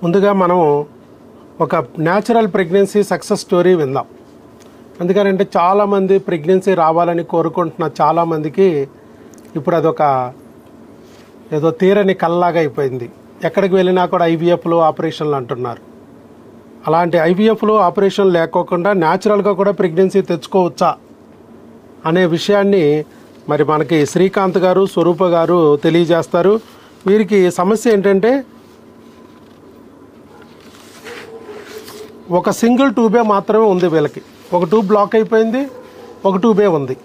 ముందుగా మనం ఒక న్యాచురల్ ప్రెగ్నెన్సీ సక్సెస్ స్టోరీ విందాం. ఎందుకంటే చాలామంది ప్రెగ్నెన్సీ రావాలని కోరుకుంటున్న చాలామందికి ఇప్పుడు అదొక ఏదో తీరని కల్లాగా అయిపోయింది. ఎక్కడికి వెళ్ళినా కూడా ఐవీఎఫ్లు ఆపరేషన్లు అంటున్నారు. అలాంటి ఐవీఎఫ్లు ఆపరేషన్ లేకోకుండా న్యాచురల్గా కూడా ప్రెగ్నెన్సీ తెచ్చుకోవచ్చా అనే విషయాన్ని మరి మనకి శ్రీకాంత్ గారు, స్వరూప గారు తెలియజేస్తారు. వీరికి సమస్య ఏంటంటే ఒక సింగిల్ ట్యూబే మాత్రమే ఉంది వీళ్ళకి. ఒక ట్యూబ్ బ్లాక్ అయిపోయింది, ఒక ట్యూబే ఉంది.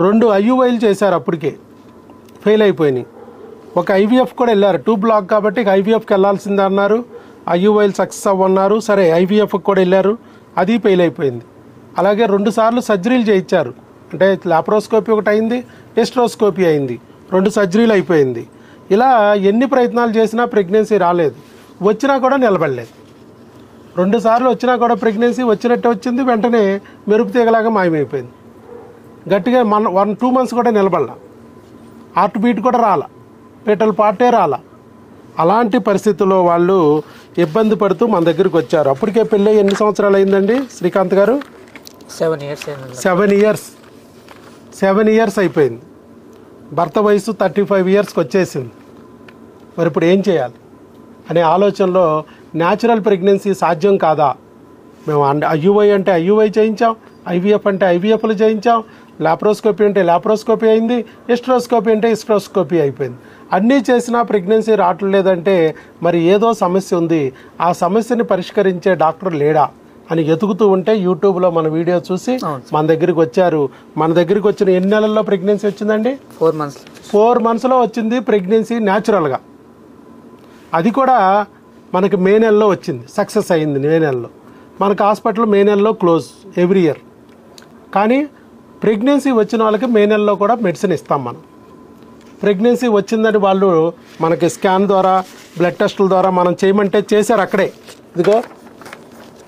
2 ఐయుఐలు చేశారు, అప్పటికే ఫెయిల్ అయిపోయినాయి. ఒక ఐవీఎఫ్ కూడా వెళ్ళారు, ట్యూబ్ బ్లాక్ కాబట్టి ఐవీఎఫ్కి వెళ్ళాల్సిందే అన్నారు. ఐయుఐలు సక్సెస్ అవ్వన్నారు. సరే ఐవీఎఫ్కి కూడా వెళ్ళారు, అది ఫెయిల్ అయిపోయింది. అలాగే 2 సార్లు సర్జరీలు చేయించారు. అంటే లాప్రోస్కోపీ ఒకటి అయింది, టెస్ట్రోస్కోపీ అయింది, 2 సర్జరీలు అయిపోయింది. ఇలా ఎన్ని ప్రయత్నాలు చేసినా ప్రెగ్నెన్సీ రాలేదు, వచ్చినా కూడా నిలబడలేదు. 2 సార్లు వచ్చినా కూడా ప్రెగ్నెన్సీ వచ్చినట్టు వచ్చింది, వెంటనే మెరుపు తీగలాగా మాయమైపోయింది. గట్టిగా 1-2 మంత్స్ కూడా నిలబడాల, హార్ట్ బీట్ కూడా రాల, పెటల్ పార్టే రాల. అలాంటి పరిస్థితుల్లో వాళ్ళు ఇబ్బంది పడుతూ మన దగ్గరికి వచ్చారు. అప్పటికే పెళ్ళి ఎన్ని సంవత్సరాలు అయిందండి శ్రీకాంత్ గారు? 7 ఇయర్స్ అయిపోయింది. భర్త వయసు 35 ఇయర్స్కి వచ్చేసింది. మరి ఇప్పుడు ఏం చేయాలి అనే ఆలోచనలో న్యాచురల్ ప్రెగ్నెన్సీ సాధ్యం కాదా? మేము ఐయుఐ అంటే ఐయుఐ చేయించాం, ఐవీఎఫ్ అంటే ఐవీఎఫ్లు చేయించాం, లాప్రోస్కోపీ అంటే లాప్రోస్కోపీ అయింది, హిస్ట్రోస్కోపీ అంటే హిస్ట్రోస్కోపీ అయిపోయింది. అన్నీ చేసినా ప్రెగ్నెన్సీ రావట్లేదంటే మరి ఏదో సమస్య ఉంది, ఆ సమస్యని పరిష్కరించే డాక్టర్ లేడా అని ఎతుకుతూ ఉంటే యూట్యూబ్లో మన వీడియో చూసి మన దగ్గరికి వచ్చారు. మన దగ్గరికి వచ్చిన ఎన్ని నెలల్లో ప్రెగ్నెన్సీ వచ్చిందండి? 4 మంత్స్లో వచ్చింది ప్రెగ్నెన్సీ న్యాచురల్గా. అది కూడా మనకి మే నెలలో వచ్చింది, సక్సెస్ అయింది మే నెలలో. మనకు హాస్పిటల్ మే నెలలో క్లోజ్ ఎవ్రీ ఇయర్. కానీ ప్రెగ్నెన్సీ వచ్చిన వాళ్ళకి మే నెలలో కూడా మెడిసిన్ ఇస్తాం మనం. ప్రెగ్నెన్సీ వచ్చిందని వాళ్ళు మనకి స్కాన్ ద్వారా, బ్లడ్ టెస్టుల ద్వారా మనం చేయమంటే చేశారు అక్కడే. ఇదిగో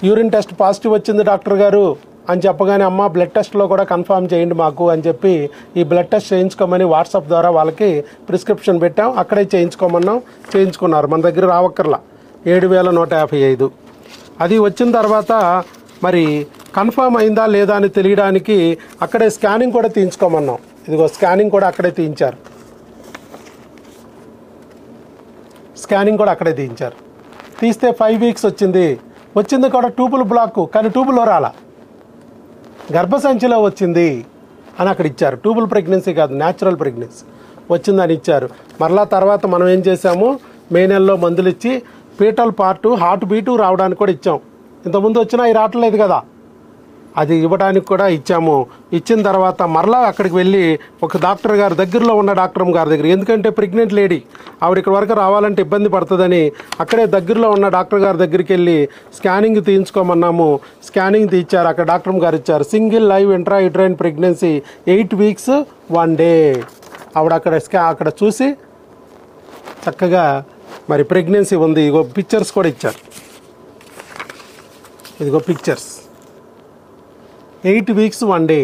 యూరిన్ టెస్ట్ పాజిటివ్ వచ్చింది డాక్టర్ గారు అని చెప్పగానే, అమ్మ బ్లడ్ టెస్ట్లో కూడా కన్ఫర్మ్ చేయండి మాకు అని చెప్పి ఈ బ్లడ్ టెస్ట్ చేయించుకోమని వాట్సాప్ ద్వారా వాళ్ళకి ప్రిస్క్రిప్షన్ పెట్టాం. అక్కడే చేయించుకోమన్నాం, చేయించుకున్నారు. మన దగ్గర రావక్కర్లా, 7,155. అది వచ్చిన తర్వాత మరి కన్ఫర్మ్ అయిందా లేదా అని తెలియడానికి అక్కడే స్కానింగ్ కూడా తీయించుకోమన్నాం. ఇదిగో స్కానింగ్ కూడా అక్కడే తీయించారు, స్కానింగ్ కూడా అక్కడే తీయించారు. తీస్తే 5 వీక్స్ వచ్చింది. వచ్చింది కూడా ట్యూబుల్ బ్లాక్, కానీ ట్యూబుల్లో రాలా, గర్భసంచిలో వచ్చింది అని అక్కడ ఇచ్చారు. ట్యూబుల్ ప్రెగ్నెన్సీ కాదు, న్యాచురల్ ప్రెగ్నెన్సీ వచ్చిందని ఇచ్చారు. మరలా తర్వాత మనం ఏం చేసాము, మే నెలలో మందులు ఇచ్చి పీటల్ పార్టు, హార్ట్ బీటు రావడానికి కూడా ఇచ్చాం. ఇంతకుముందు వచ్చినా అవి రావట్లేదు కదా, అది ఇవ్వడానికి కూడా ఇచ్చాము. ఇచ్చిన తర్వాత మరలా అక్కడికి వెళ్ళి ఒక డాక్టర్ గారు, దగ్గరలో ఉన్న డాక్టర్ గారి దగ్గర, ఎందుకంటే ప్రెగ్నెంట్ లేడీ ఆవిడ ఇక్కడ వరకు రావాలంటే ఇబ్బంది పడుతుందని అక్కడే దగ్గరలో ఉన్న డాక్టర్ గారి దగ్గరికి వెళ్ళి స్కానింగ్ తీయించుకోమన్నాము. స్కానింగ్ తీయించారు, అక్కడ డాక్టర్ గారు ఇచ్చారు. Single live intrauterine pregnancy 8 weeks 1 day. ఆవిడ అక్కడ చూసి చక్కగా మరి ప్రెగ్నెన్సీ ఉంది. ఇగో పిక్చర్స్ కూడా ఇచ్చారు, ఇదిగో పిక్చర్స్. 8 వీక్స్ 1 డే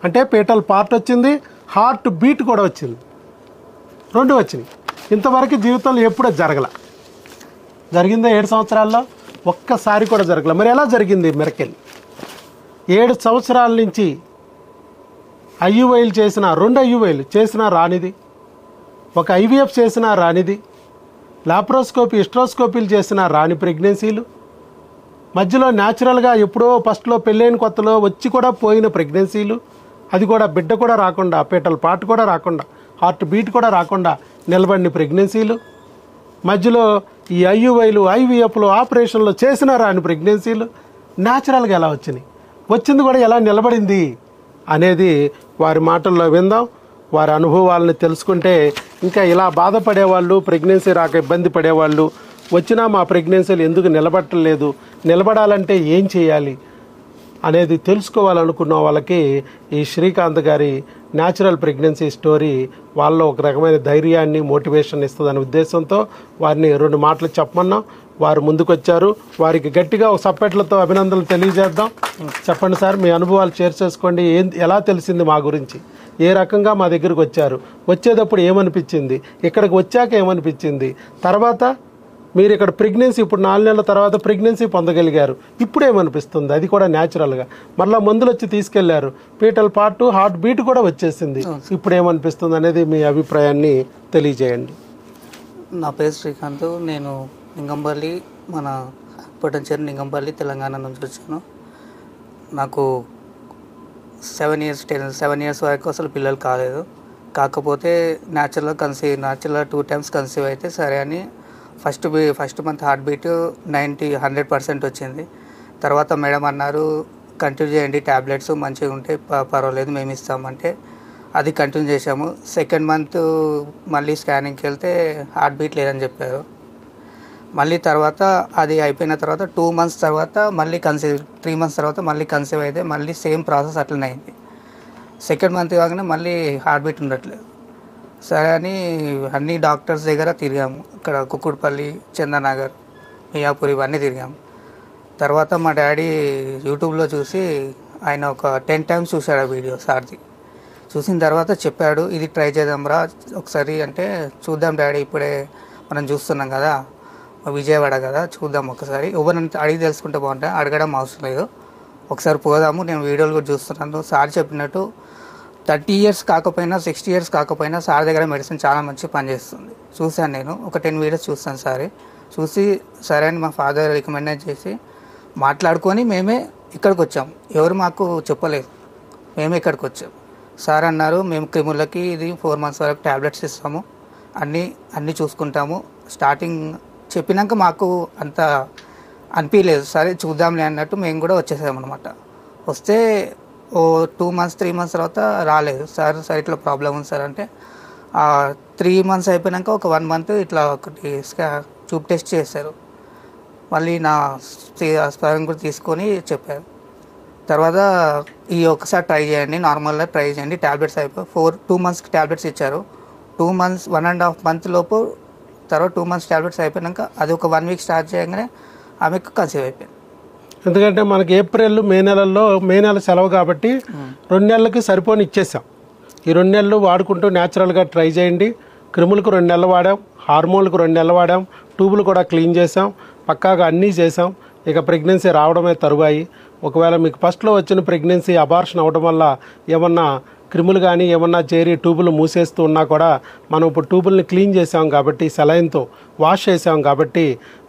అంటే పేటల్ పార్ట్ వచ్చింది, హార్ట్ బీట్ కూడా వచ్చింది, 2 వచ్చినాయి. ఇంతవరకు జీవితంలో ఎప్పుడూ జరగల. జరిగిందా 7 సంవత్సరాల్లో? ఒక్కసారి కూడా జరగల. మరి ఎలా జరిగింది మిరకిల్? 7 సంవత్సరాల నుంచి ఐయుఐలు చేసిన, 2 ఐయుఐలు చేసినా రానిది, ఒక ఐవీఎఫ్ చేసినా రానిది, లాప్రోస్కోపీ, హిస్ట్రోస్కోపీలు చేసినా రాని ప్రెగ్నెన్సీలు, మధ్యలో న్యాచురల్గా ఎప్పుడో ఫస్ట్లో పెళ్ళైన కొత్తలో వచ్చి కూడా పోయిన ప్రెగ్నెన్సీలు, అది కూడా బిడ్డ కూడా రాకుండా, పేటల్ పార్ట్ కూడా రాకుండా, హార్ట్ బీట్ కూడా రాకుండా నిలబడిన ప్రెగ్నెన్సీలు, మధ్యలో ఈ ఐయుఐలు, ఐవీఎఫ్లు, ఆపరేషన్లు చేసినా రాని ప్రెగ్నెన్సీలు న్యాచురల్గా ఎలా వచ్చినాయి, వచ్చింది కూడా ఎలా నిలబడింది అనేది వారి మాటల్లో విందాం. వారి అనుభవాలను తెలుసుకుంటే ఇంకా ఇలా బాధపడేవాళ్ళు, ప్రెగ్నెన్సీ రాక ఇబ్బంది పడేవాళ్ళు, వచ్చినా మా ప్రెగ్నెన్సీలు ఎందుకు నిలబట్టలేదు, నిలబడాలంటే ఏం చేయాలి అనేది తెలుసుకోవాలనుకున్న వాళ్ళకి ఈ శ్రీకాంత్ గారి న్యాచురల్ ప్రెగ్నెన్సీ స్టోరీ వాళ్ళలో ఒక రకమైన ధైర్యాన్ని, మోటివేషన్ ఇస్తుందనే ఉద్దేశంతో వారిని 2 మాటలు చెప్పమన్నాం. వారు ముందుకొచ్చారు. వారికి గట్టిగా ఒక సప్పెట్లతో అభినందనలు తెలియజేద్దాం. చెప్పండి సార్, మీ అనుభవాలు షేర్ చేసుకోండి. ఎలా తెలిసింది మా గురించి, ఏ రకంగా మా దగ్గరికి వచ్చారు, వచ్చేటప్పుడు ఏమనిపించింది, ఇక్కడికి వచ్చాక ఏమనిపించింది, తర్వాత మీరు ఇక్కడ ప్రెగ్నెన్సీ ఇప్పుడు 4 నెలల తర్వాత ప్రెగ్నెన్సీ పొందగలిగారు. ఇప్పుడు ఏమనిపిస్తుంది? అది కూడా న్యాచురల్గా. మళ్ళీ మందులు వచ్చి తీసుకెళ్లారు, పీటల్ పార్ట్ హార్ట్ బీట్ కూడా వచ్చేసింది. ఇప్పుడు ఏమనిపిస్తుంది అనేది మీ అభిప్రాయాన్ని తెలియజేయండి. నా పేరు శ్రీకాంత్. నేను లింగంపల్లి, మన పొటెన్షియల్ లింగంపల్లి, తెలంగాణ నుంచి వచ్చాను. నాకు 7 ఇయర్స్ వరకు అసలు పిల్లలు కాలేదు. కాకపోతే న్యాచురల్గా 2 టైమ్స్ కన్సీవ్ అయితే సరే అని ఫస్ట్ మంత్ హార్ట్ బీట్ 100% వచ్చింది. తర్వాత మేడం అన్నారు కంటిన్యూ చేయండి, ట్యాబ్లెట్స్ మంచిగా ఉంటే పర్వాలేదు మేము ఇస్తామంటే అది కంటిన్యూ చేసాము. సెకండ్ మంత్ మళ్ళీ స్కానింగ్కి వెళ్తే హార్ట్ బీట్ లేదని చెప్పారు. మళ్ళీ తర్వాత అది అయిపోయిన తర్వాత 2 మంత్స్ తర్వాత మళ్ళీ 3 మంత్స్ తర్వాత మళ్ళీ కన్సీవ్ అయితే మళ్ళీ సేమ్ ప్రాసెస్ అట్లనే అయింది. సెకండ్ మంత్ కాగానే మళ్ళీ హార్ట్ బీట్ ఉండట్లేదు. సరే అని అన్ని డాక్టర్స్ దగ్గర తిరిగాము. ఇక్కడ కుక్కుడుపల్లి, చందనగర్, మియాపూర్ ఇవన్నీ తిరిగాము. తర్వాత మా డాడీ యూట్యూబ్లో చూసి ఆయన ఒక 10 టైమ్స్ చూశాడు ఆ వీడియో సార్ది. చూసిన తర్వాత చెప్పాడు ఇది ట్రై చేద్దాంరా ఒకసారి అంటే, చూద్దాం డాడీ ఇప్పుడే మనం చూస్తున్నాం కదా, విజయవాడ కదా, చూద్దాం ఒకసారి. ఎవరిని అడిగి తెలుసుకుంటే బాగుంటుంది, అడగడం అవసరం లేదు, ఒకసారి పోదాము, నేను వీడియోలు కూడా చూస్తున్నాను. సార్ చెప్పినట్టు 30 ఇయర్స్ కాకపోయినా 60 ఇయర్స్ కాకపోయినా సార్ దగ్గర మెడిసిన్ చాలా మంచి పనిచేస్తుంది. చూశాను నేను ఒక 10 వీడియోస్ చూస్తాను సార్. చూసి సరే అని మా ఫాదర్ రికమెండ్ చేసి మాట్లాడుకొని మేమే ఇక్కడికి వచ్చాము. ఎవరు మాకు చెప్పలేదు, మేమే ఇక్కడికి వచ్చాము. సార్ అన్నారు మేము క్రిములకి ఇది 4 మంత్స్ వరకు ట్యాబ్లెట్స్ ఇస్తాము, అన్నీ చూసుకుంటాము. స్టార్టింగ్ చెప్పినాక మాకు అంత అనిపించలేదు, సరే చూద్దాంలే అన్నట్టు మేము కూడా వచ్చేసామన్నమాట. వస్తే 2 మంత్స్ 3 మంత్స్ తర్వాత రాలేదు. సార్ ఇట్లా ప్రాబ్లం ఉంది సార్ అంటే 3 మంత్స్ అయిపోయినాక ఒక 1 మంత్ ఇట్లా ఒకటి చూప్ టెస్ట్ చేశారు. మళ్ళీ నా స్పరం కూడా తీసుకొని చెప్పారు. తర్వాత ఈ ఒకసారి ట్రై చేయండి, నార్మల్గా ట్రై చేయండి, ట్యాబ్లెట్స్ అయిపోయి 2 మంత్స్కి ట్యాబ్లెట్స్ ఇచ్చారు. 2 మంత్స్ 1.5 మంత్ లోపు తర్వాత 2 మంత్స్ ట్యాబ్లెట్స్ అయిపోయినాక అది ఒక 1 వీక్ స్టార్ట్ చేయగానే ఆమెకు కన్సీవ్ అయిపోయింది. ఎందుకంటే మనకి ఏప్రిల్ మే నెల సెలవు కాబట్టి 2 నెలలకి సరిపోని ఇచ్చేసాం. ఈ 2 నెలలు వాడుకుంటూ న్యాచురల్గా ట్రై చేయండి. క్రిములకు 2 నెలలు వాడాం, హార్మోన్లకు 2 నెలలు వాడాం, ట్యూబులు కూడా క్లీన్ చేసాం, పక్కాగా అన్నీ చేసాం. ఇక ప్రెగ్నెన్సీ రావడమే తరువాయి. ఒకవేళ మీకు ఫస్ట్లో వచ్చిన ప్రెగ్నెన్సీ అబార్షన్ అవ్వడం వల్ల ఏమన్నా క్రిములు కానీ ఏమన్నా చేరి ట్యూబులు మూసేస్తూ ఉన్నా కూడా మనం ఇప్పుడు ట్యూబుల్ని క్లీన్ చేసాం కాబట్టి, సెలైన్తో వాష్ చేసాం కాబట్టి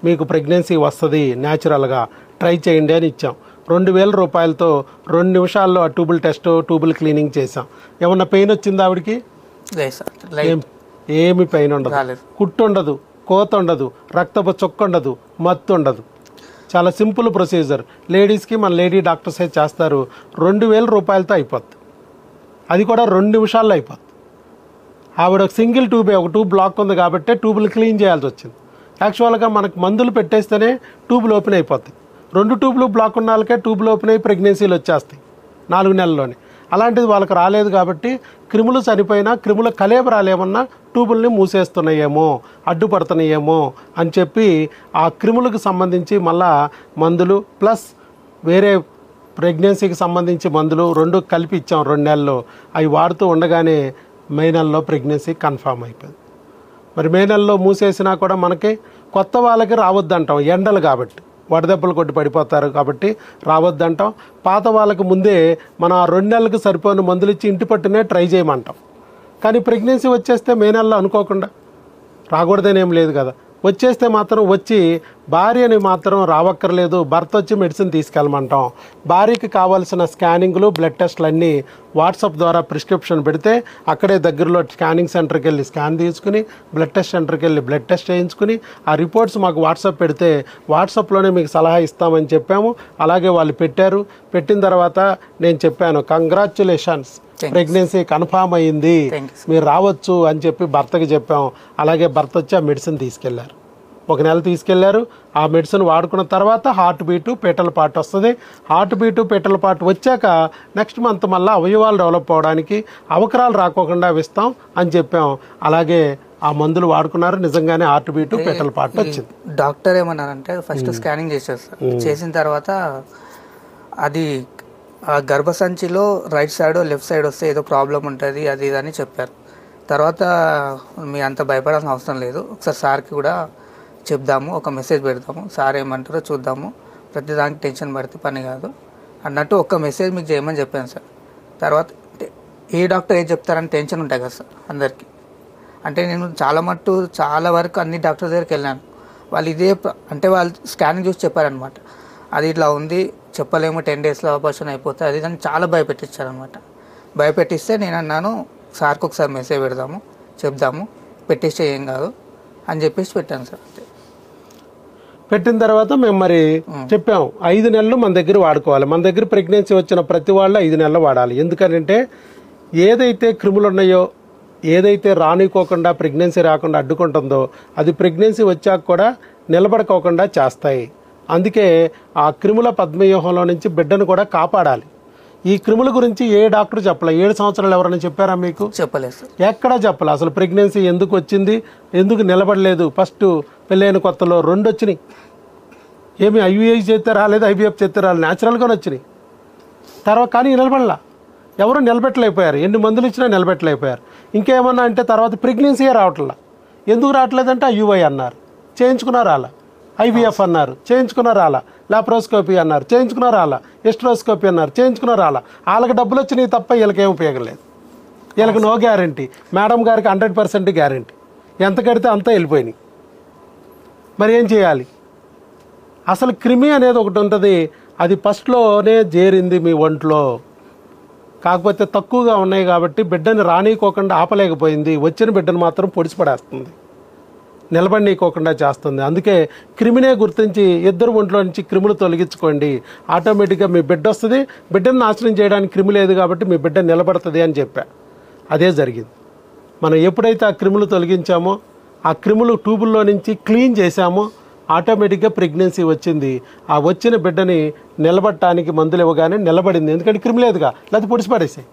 మీకు ప్రెగ్నెన్సీ వస్తుంది, న్యాచురల్గా ట్రై చేయండి అని ఇచ్చాం. 2000 రూపాయలతో 2 నిమిషాల్లో ఆ ట్యూబుల్ టెస్ట్, ట్యూబుల్ క్లీనింగ్ చేసాం. ఏమన్నా పెయిన్ వచ్చిందా ఆవిడకి? ఏమి పెయిన్ ఉండదు, కుట్టు ఉండదు, కోత ఉండదు, రక్తపు చొక్క ఉండదు, మత్తు ఉండదు. చాలా సింపుల్ ప్రొసీజర్. లేడీస్కి మన లేడీ డాక్టర్సే చేస్తారు. 2000 రూపాయలతో అయిపోద్ది. అది కూడా 2 నిమిషాల్లో అయిపోద్ది. ఆవిడ సింగిల్ ట్యూబే, ఒక ట్యూబ్ బ్లాక్ ఉంది కాబట్టి ట్యూబులు క్లీన్ చేయాల్సి వచ్చింది. యాక్చువల్గా మనకు మందులు పెట్టేస్తేనే ట్యూబులు ఓపెన్ అయిపోతాయి. 2 ట్యూబ్లు బ్లాక్ ఉన్న వాళ్ళకే ట్యూబ్లు ఓపెన్ అయ్యి ప్రెగ్నెన్సీలు వచ్చేస్తాయి 4 నెలల్లోనే. అలాంటిది వాళ్ళకి రాలేదు కాబట్టి క్రిములు చనిపోయినా క్రిముల కలేబరాలు ఏమన్నా ట్యూబుల్ని మూసేస్తున్నాయేమో, అడ్డుపడుతున్నాయేమో అని చెప్పి ఆ క్రిములకు సంబంధించి మళ్ళా మందులు ప్లస్ వేరే ప్రెగ్నెన్సీకి సంబంధించి మందులు 2 కలిపి ఇచ్చాం 2 నెలల్లో. అవి వాడుతూ ఉండగానే మే నెలలో ప్రెగ్నెన్సీ కన్ఫామ్ అయిపోయింది. మరి మే నెలలో మూసేసినా కూడా మనకి కొత్త వాళ్ళకి రావద్దంటాం, ఎండలు కాబట్టి వడదెబ్బలు కొట్టి పడిపోతారు కాబట్టి రావద్దంటాం. పాత వాళ్ళకి ముందే మనం ఆ 2 నెలలకు సరిపోయిన మందులు ఇచ్చి ఇంటి పట్టునే ట్రై చేయమంటాం. కానీ ప్రెగ్నెన్సీ వచ్చేస్తే మే నెలలో అనుకోకుండా రాకూడదని ఏం లేదు కదా, వచ్చేస్తే మాత్రం వచ్చి భార్యని మాత్రం రావక్కర్లేదు, భర్త వచ్చి మెడిసిన్ తీసుకెళ్ళమంటాం. భార్యకి కావాల్సిన స్కానింగ్లు, బ్లడ్ టెస్ట్లు అన్నీ వాట్సాప్ ద్వారా ప్రిస్క్రిప్షన్ పెడితే అక్కడే దగ్గరలో స్కానింగ్ సెంటర్కి వెళ్ళి స్కాన్ తీసుకుని, బ్లడ్ టెస్ట్ సెంటర్కి వెళ్ళి బ్లడ్ టెస్ట్ చేయించుకుని ఆ రిపోర్ట్స్ మాకు వాట్సాప్ పెడితే వాట్సాప్లోనే మీకు సలహా ఇస్తామని చెప్పాము. అలాగే వాళ్ళు పెట్టారు. పెట్టిన తర్వాత నేను చెప్పాను కంగ్రాచ్యులేషన్స్, ప్రెగ్నెన్సీ కన్ఫామ్ అయ్యింది, మీరు రావచ్చు అని చెప్పి భర్తకి చెప్పాం. అలాగే భర్త వచ్చి ఆ మెడిసిన్ తీసుకెళ్లారు. 1 నెల తీసుకెళ్లారు. ఆ మెడిసిన్ వాడుకున్న తర్వాత హార్ట్ బీటు, పీటల పాటు వస్తుంది. హార్ట్ బీటు, పీటల పాటు వచ్చాక నెక్స్ట్ మంత్ మళ్ళీ అవయవాలు డెవలప్ అవ్వడానికి, అవకరాలు రాకోకుండా ఇస్తాం అని చెప్పాం. అలాగే ఆ మందులు వాడుకున్నారు. నిజంగానే హార్ట్ బీటు, పీటల పాటు వచ్చింది. డాక్టర్ ఏమన్నారంటే ఫస్ట్ స్కానింగ్ చేసిన తర్వాత అది గర్భసంచిలో రైట్ సైడ్ లెఫ్ట్ సైడ్ వస్తే ఏదో ప్రాబ్లం ఉంటుంది అది ఇది అని చెప్పారు. తర్వాత మీ అంత భయపడాల్సిన అవసరం లేదు, ఒకసారి సార్కి కూడా చెప్దాము, ఒక మెసేజ్ పెడదాము, సార్ ఏమంటారో చూద్దాము, ప్రతిదానికి టెన్షన్ పడితే పని కాదు అన్నట్టు ఒక మెసేజ్ మీకు చేయమని చెప్పాను సార్. తర్వాత ఏ డాక్టర్ ఏం చెప్తారని టెన్షన్ ఉంటాయి కదా సార్ అందరికీ. అంటే నేను చాలా వరకు అన్ని డాక్టర్ దగ్గరికి వెళ్ళాను. వాళ్ళు అంటే వాళ్ళు స్కానింగ్ చూసి చెప్పారనమాట, అది ఇట్లా ఉంది, చెప్పలేము, 10 డేస్లో ఆపరేషన్ అయిపోతుంది, అది దాన్ని చాలా భయపెట్టించారనమాట. భయపెట్టిస్తే నేను అన్నాను, సార్కి ఒకసారి మెసేజ్ పెడదాము, చెప్దాము, పెట్టిస్తే ఏం కాదు అని చెప్పేసి పెట్టాను సార్. అంతే. పెట్టిన తర్వాత మేము మరి చెప్పాము 5 నెలలు మన దగ్గర వాడుకోవాలి. మన దగ్గర ప్రెగ్నెన్సీ వచ్చిన ప్రతి వాళ్ళు 5 నెలలు వాడాలి. ఎందుకంటే ఏదైతే క్రిములు ఉన్నాయో, ఏదైతే రానికోకుండా ప్రెగ్నెన్సీ రాకుండా అడ్డుకుంటుందో అది ప్రెగ్నెన్సీ వచ్చాక కూడా నిలబడుకోకుండా చేస్తాయి. అందుకే ఆ క్రిముల పద్మవ్యూహంలో నుంచి బిడ్డను కూడా కాపాడాలి. ఈ క్రిముల గురించి ఏ డాక్టర్ చెప్పలే. 7 సంవత్సరాలు ఎవరైనా చెప్పారా మీకు? చెప్పలేదు సార్, ఎక్కడా చెప్పలే. అసలు ప్రెగ్నెన్సీ ఎందుకు వచ్చింది, ఎందుకు నిలబడలేదు. ఫస్ట్ పెళ్ళైన కొత్తలో 2 వచ్చినాయి. ఏమి ఐవీఐ చేస్తే రాలేదు, ఐవీఎఫ్ చేస్తే రాలేదు, న్యాచురల్గానే వచ్చినాయి. తర్వాత కానీ నిలబడలా, ఎవరు నిలబెట్టలేకపోయారు. ఎన్ని మందులు ఇచ్చినా నిలబెట్టలేకపోయారు. ఇంకేమన్నా అంటే తర్వాత ప్రెగ్నెన్సీయే రావట్లా. ఎందుకు రావట్లేదంటే ఐయుఐ అన్నారు, చేయించుకున్నా రాలా. ఐవీఎఫ్ అన్నారు, చేయించుకున్నా రాలా. లాప్రోస్కోపీ అన్నారు, చేయించుకున్నా రాలా. ఎస్ట్రోస్కోపీ అన్నారు, చేయించుకున్నా రాలా. వాళ్ళకి డబ్బులు వచ్చినాయి తప్ప వీళ్ళకి ఏం ఉపయోగం లేదు. వీళ్ళకి నో గ్యారంటీ. మేడం గారికి 100% గ్యారంటీ. ఎంత కడితే అంతా వెళ్ళిపోయినాయి. మరి ఏం చేయాలి? అసలు క్రిమి అనేది ఒకటి ఉంటుంది, అది ఫస్ట్లోనే చేరింది మీ ఒంట్లో. కాకపోతే తక్కువగా ఉన్నాయి కాబట్టి బిడ్డని రానీకోకుండా ఆపలేకపోయింది. వచ్చిన బిడ్డను మాత్రం పొడిచిపడేస్తుంది, నిలబడినీకోకుండా చేస్తుంది. అందుకే క్రిమినే గుర్తించి 2 ఒంట్లో నుంచి క్రిములు తొలగించుకోండి, ఆటోమేటిక్గా మీ బిడ్డ వస్తుంది. బిడ్డను నాశనం చేయడానికి క్రిమి లేదు కాబట్టి మీ బిడ్డ నిలబడుతుంది అని చెప్పా. అదే జరిగింది. మనం ఎప్పుడైతే ఆ క్రిములు తొలగించామో, ఆ క్రిములు ట్యూబుల్లో నుంచి క్లీన్ చేశామో, ఆటోమేటిక్గా ప్రెగ్నెన్సీ వచ్చింది. ఆ వచ్చిన బిడ్డని నిలబడటానికి మందులు ఇవ్వగానే నిలబడింది. ఎందుకంటే క్రిమి లేదుగా, లేకపోతే పొడిచిపడేసాయి.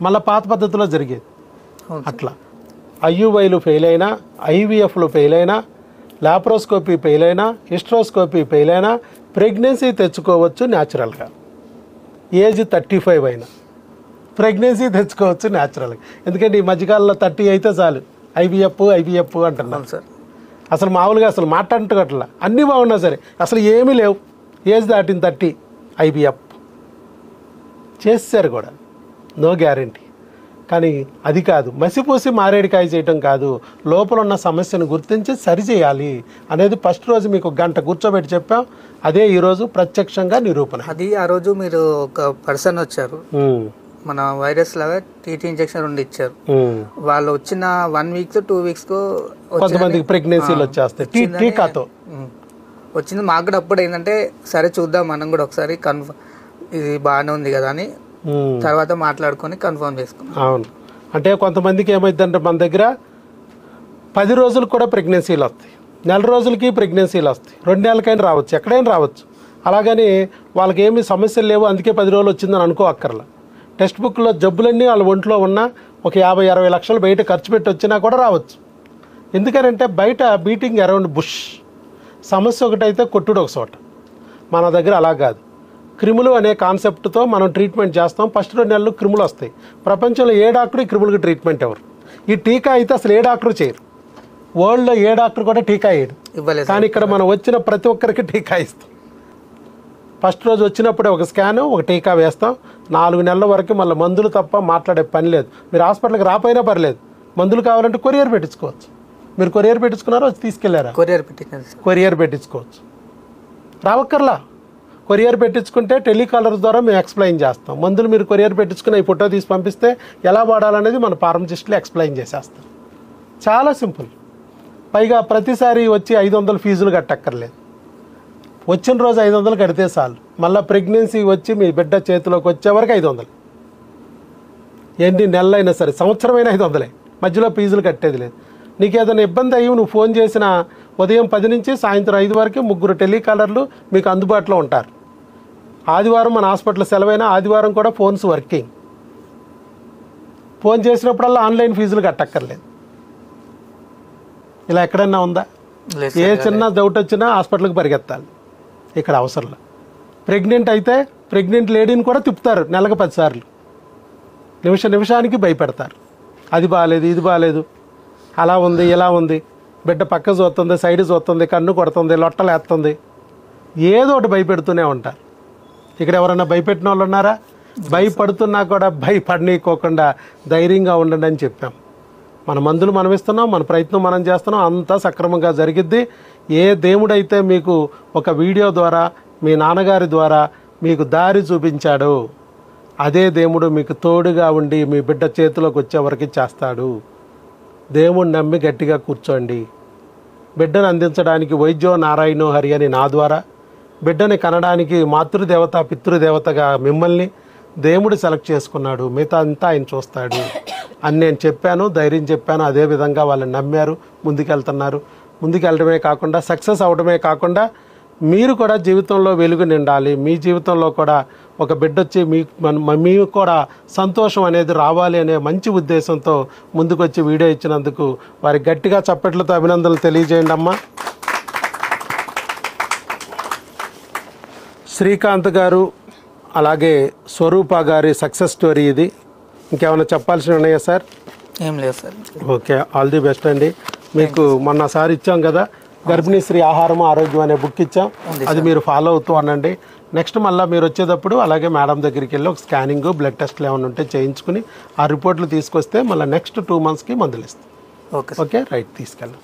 మళ్ళీ పాత పద్ధతిలో జరిగేది. అట్లా ఐయుఐలు ఫెయిల్ అయినా, ఐవీఎఫ్లు ఫెయిల్ అయినా, లాప్రోస్కోపీ ఫెయిల్ అయినా, హిస్ట్రోస్కోపీ ఫెయిల్ అయినా ప్రెగ్నెన్సీ తెచ్చుకోవచ్చు న్యాచురల్గా. ఏజ్ 35 అయినా ప్రెగ్నెన్సీ తెచ్చుకోవచ్చు న్యాచురల్గా. ఎందుకంటే ఈ మధ్యకాలంలో 30 అయితే చాలు ఐవీఎఫ్ అంటున్నాను సార్. అసలు మామూలుగా అసలు మాట్లాడటట్లా అన్నీ బాగున్నా సరే అసలు ఏమీ లేవు. ఏజ్ దాటిన 30 ఐవీఎఫ్ చేశారు కూడా, నో గ్యారంటీ. కానీ అది కాదు, మసిపూసి మారేడికాయ చేయటం కాదు, లోపల ఉన్న సమస్యను గుర్తించి సరిచేయాలి అనేది ఫస్ట్ రోజు మీకు 1 గంట కూర్చోబెట్టి చెప్పాం. అదే ఈరోజు ప్రత్యక్షంగా నిరూపణ. అది ఆ రోజు మీరు ఒక పర్సన్ వచ్చారు, మన వైరస్ లాగా టీటీ ఇంజెక్షన్ 2 ఇచ్చారు. వాళ్ళు వచ్చిన 1 వీక్ 2 వీక్స్ కొంతమందికి ప్రెగ్నెన్సీలు వచ్చేస్తాయి టీకాతో వచ్చింది. మాకు కూడా అప్పుడు ఏంటంటే సరే చూద్దాం మనం కూడా ఒకసారి కన్ఫర్మ్, ఇది బాగానే ఉంది కదా అని తర్వాత మాట్లాడుకొని కన్ఫర్మ్ చేసుకున్నాం. అవును, అంటే కొంతమందికి ఏమైందంటే మన దగ్గర 10 రోజులకు కూడా ప్రెగ్నెన్సీలు వస్తాయి, 4 రోజులకి ప్రెగ్నెన్సీలు వస్తాయి, 2 నెలలకైనా రావచ్చు, ఎక్కడైనా రావచ్చు. అలాగని వాళ్ళకి ఏమి సమస్యలు లేవు అందుకే 10 రోజులు వచ్చిందని అనుకో అక్కర్లా. టెక్స్ట్ బుక్లో జబ్బులన్నీ వాళ్ళ ఒంట్లో ఉన్న ఒక 50-60 లక్షలు బయట ఖర్చు పెట్టి వచ్చినా కూడా రావచ్చు. ఎందుకనంటే బయట బీటింగ్ అరౌండ్ బుష్, సమస్య ఒకటైతే కొట్టుడు ఒక చోట. మన దగ్గర అలా కాదు. క్రిములు అనే కాన్సెప్ట్తో మనం ట్రీట్మెంట్ చేస్తాం. ఫస్ట్ 2 నెలలు క్రిములు వస్తాయి. ప్రపంచంలో ఏ డాక్టర్ ఈ క్రిములకి ట్రీట్మెంట్ ఎవరు? ఈ టీకా అయితే అసలు ఏ డాక్టర్ చేయరు. వరల్డ్లో ఏ డాక్టర్ కూడా టీకా వేయడు. కానీ ఇక్కడ మనం వచ్చిన ప్రతి ఒక్కరికి టీకా ఇస్తాం. ఫస్ట్ రోజు వచ్చినప్పుడే ఒక స్కాను, ఒక టీకా వేస్తాం. 4 నెలల వరకు మళ్ళీ మందులు తప్ప మాట్లాడే పని లేదు. మీరు హాస్పిటల్కి రాపోయినా పర్లేదు, మందులు కావాలంటే కొరియర్ పెట్టించుకోవచ్చు. మీరు కొరియర్ పెట్టించుకున్నారో వచ్చి తీసుకెళ్లారా? కొరియర్ పెట్టించుకోవచ్చు, రావక్కర్లా. కొరియర్ పెట్టించుకుంటే టెలికాలర్ ద్వారా మేము ఎక్స్ప్లెయిన్ చేస్తాం. మందులు మీరు కొరియర్ పెట్టించుకుని ఈ ఫోటో తీసి పంపిస్తే ఎలా వాడాలనేది మన ఫార్మసిస్టులు ఎక్స్ప్లెయిన్ చేసేస్తాం. చాలా సింపుల్. పైగా ప్రతిసారి వచ్చి 500 ఫీజులు కట్టక్కర్లేదు. వచ్చిన రోజు 500 కడితే చాలు. మళ్ళీ ప్రెగ్నెన్సీ వచ్చి మీ బిడ్డ చేతిలోకి వచ్చే వరకు 500. ఎన్ని నెలలైనా సరే, సంవత్సరమైనా 500. మధ్యలో ఫీజులు కట్టేది లేదు. నీకు ఏదైనా ఇబ్బంది అయ్యి నువ్వు ఫోన్ చేసిన ఉదయం 10 నుంచి సాయంత్రం 5 వరకు 3 టెలికాలర్లు మీకు అందుబాటులో ఉంటారు. ఆదివారం మన హాస్పిటల్ సెలవైనా ఆదివారం కూడా ఫోన్స్ వర్కింగ్. ఫోన్ చేసినప్పుడల్లా ఆన్లైన్ ఫీజులు కట్టక్కర్లేదు. ఇలా ఎక్కడన్నా ఉందా? ఏ చిన్న డౌట్ వచ్చినా హాస్పిటల్కి పరిగెత్తాలి. ఇక్కడ అవసరంలా. ప్రెగ్నెంట్ అయితే ప్రెగ్నెంట్ లేడీని కూడా తిప్పుతారు నెలకు 10 సార్లు. నిమిషానికి భయపెడతారు. అది బాగాలేదు, ఇది బాగాలేదు, అలా ఉంది, ఇలా ఉంది. బిడ్డ పక్క చూస్తుంది, సైడ్ చూస్తుంది, కన్ను కొడుతుంది, లొట్టలేస్తుంది, ఏదో ఒకటి భయపెడుతూనే ఉంటారు. ఇక్కడ ఎవరన్నా భయపెట్టిన వాళ్ళు ఉన్నారా? భయపడుతున్నా కూడా భయపడనీయకోకుండా ధైర్యంగా ఉండండి అని చెప్పాం. మన మందులు మనం ఇస్తున్నాం, మన ప్రయత్నం మనం చేస్తున్నాం, అంతా సక్రమంగా జరిగిద్ది. ఏ దేవుడైతే మీకు ఒక వీడియో ద్వారా మీ నాన్నగారి ద్వారా మీకు దారి చూపించాడు, అదే దేవుడు మీకు తోడుగా ఉండి మీ బిడ్డ చేతిలోకి వచ్చే వరకు చేస్తాడు. దేవుణ్ణి నమ్మి గట్టిగా కూర్చోండి. బిడ్డను అందించడానికి వైద్యో నారాయణో హరి అని నా ద్వారా, బిడ్డని కనడానికి మాతృదేవత పితృదేవతగా మిమ్మల్ని దేవుడు సెలెక్ట్ చేసుకున్నాడు. మిగతా అంతా ఆయన చూస్తాడు అని నేను చెప్పాను, ధైర్యం చెప్పాను. అదేవిధంగా వాళ్ళని నమ్మారు, ముందుకెళ్తున్నారు. ముందుకెళ్ళడమే కాకుండా సక్సెస్ అవడమే కాకుండా మీరు కూడా జీవితంలో వెలుగు నిండాలి. మీ జీవితంలో కూడా ఒక బిడ్డ వచ్చి మీకు కూడా సంతోషం అనేది రావాలి అనే మంచి ఉద్దేశంతో ముందుకొచ్చి వీడియో ఇచ్చినందుకు వారికి గట్టిగా చప్పట్లతో అభినందనలు తెలియజేయండి అమ్మా. శ్రీకాంత్ గారు అలాగే స్వరూప గారి సక్సెస్ స్టోరీ ఇది. ఇంకేమైనా చెప్పాల్సి ఉన్నాయా సార్? ఏం లేదు sir. Okay, all the best అండి. మీకు మొన్నసారి ఇచ్చాం కదా గర్భిణీ శ్రీ ఆహారం ఆరోగ్యం అనే బుక్ ఇచ్చాం, అది మీరు ఫాలో అవుతూ అనండి. నెక్స్ట్ మళ్ళీ మీరు వచ్చేటప్పుడు అలాగే మేడం దగ్గరికి వెళ్ళి ఒక స్కానింగ్ బ్లడ్ టెస్ట్లు ఏమైనా ఉంటే చేయించుకుని ఆ రిపోర్ట్లు తీసుకొస్తే మళ్ళీ నెక్స్ట్ 2 monthsకి మందులు ఇస్తాం. ఓకే రైట్, తీసుకెళ్ళండి.